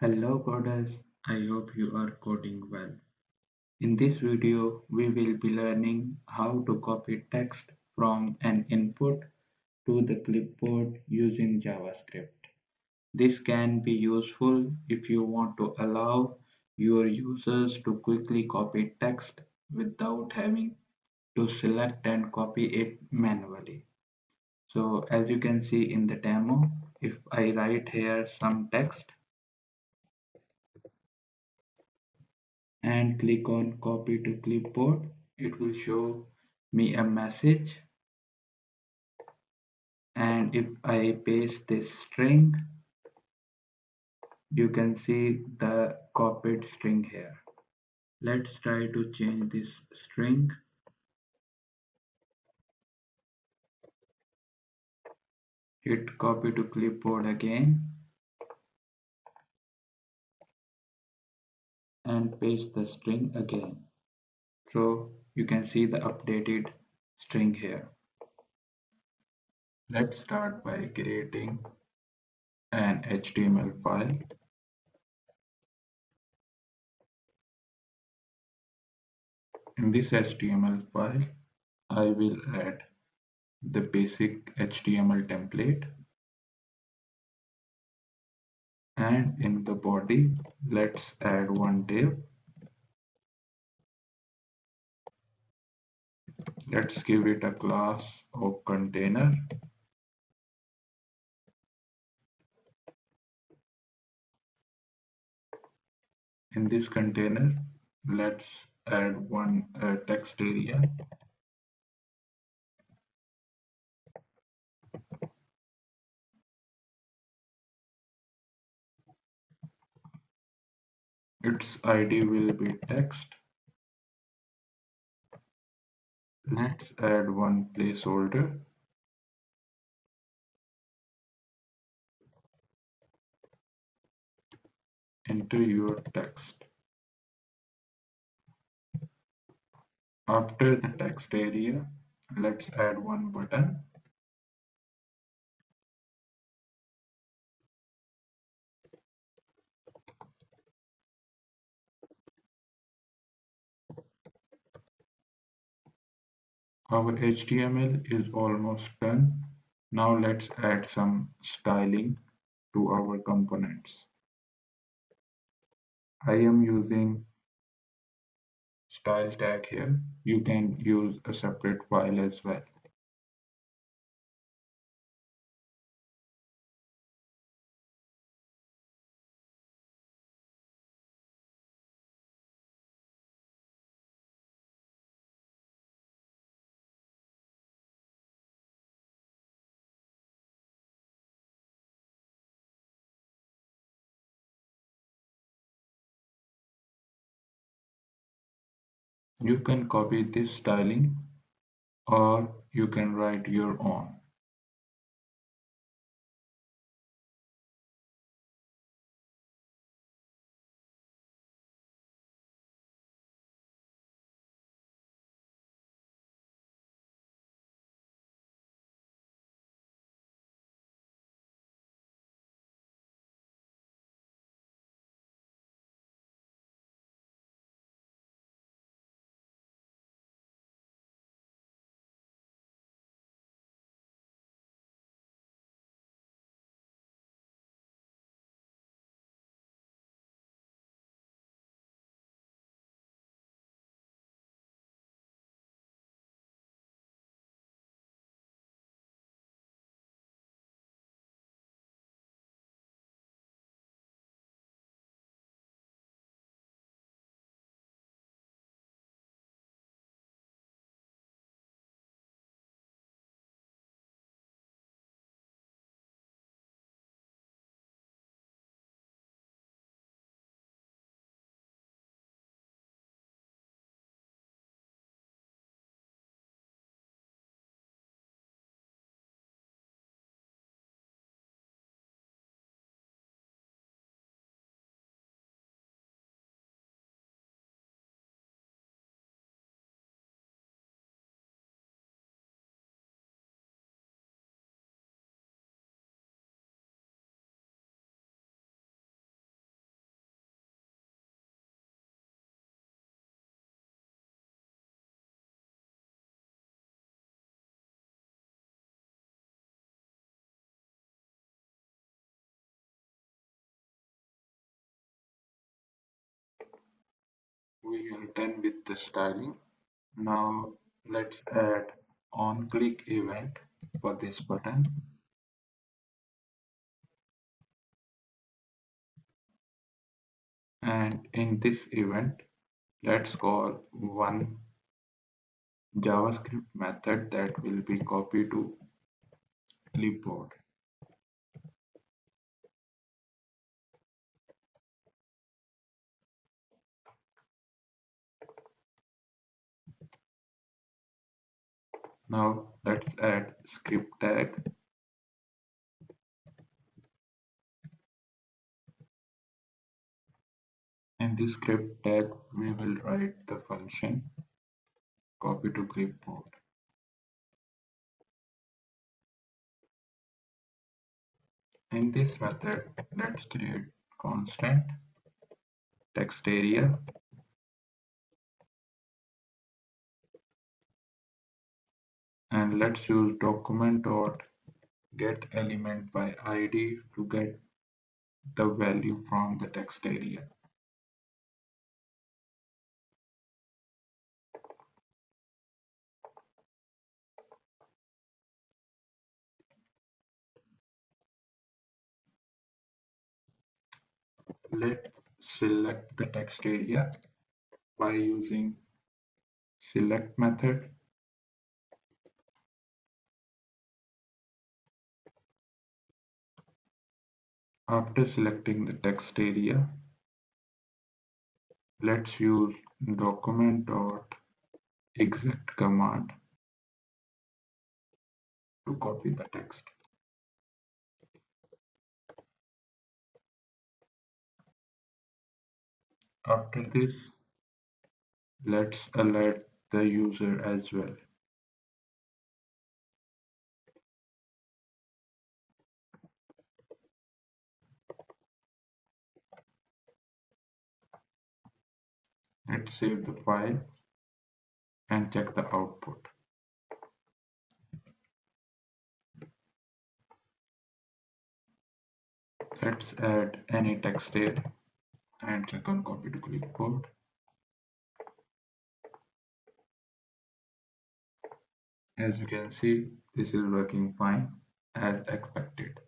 Hello coders, I hope you are coding well. In this video, we will be learning how to copy text from an input to the clipboard using JavaScript. This can be useful if you want to allow your users to quickly copy text without having to select and copy it manually. So as you can see in the demo, if I write here some text and click on copy to clipboard, it will show me a message, and if I paste this string, you can see the copied string here. Let's try to change this string. Hit copy to clipboard again and paste the string again. So you can see the updated string here. Let's start by creating an HTML file. In this HTML file, I will add the basic HTML template, and in the body let's add one div. Let's give it a class of container. In this container, let's add one text area. Its ID will be text. Let's add one placeholder. Enter your text. After the text area, let's add one button. Our HTML is almost done. Now let's add some styling to our components. I am using style tag here. You can use a separate file as well. You can copy this styling or you can write your own. we are done with the styling. Now let's add on click event for this button, and in this event let's call one JavaScript method that will be copied to clipboard. Now let's add script tag. In this script tag we will write the function copy to clipboard. In this method let's create constant text area and let's use document dot get element by id to get the value from the text area. Let's select the text area by using select method. After selecting the text area, let's use document dot exec command to copy the text. After this, let's alert the user as well. Let's save the file and check the output. Let's add any text here and click on copy to clipboard. As you can see, this is working fine as expected.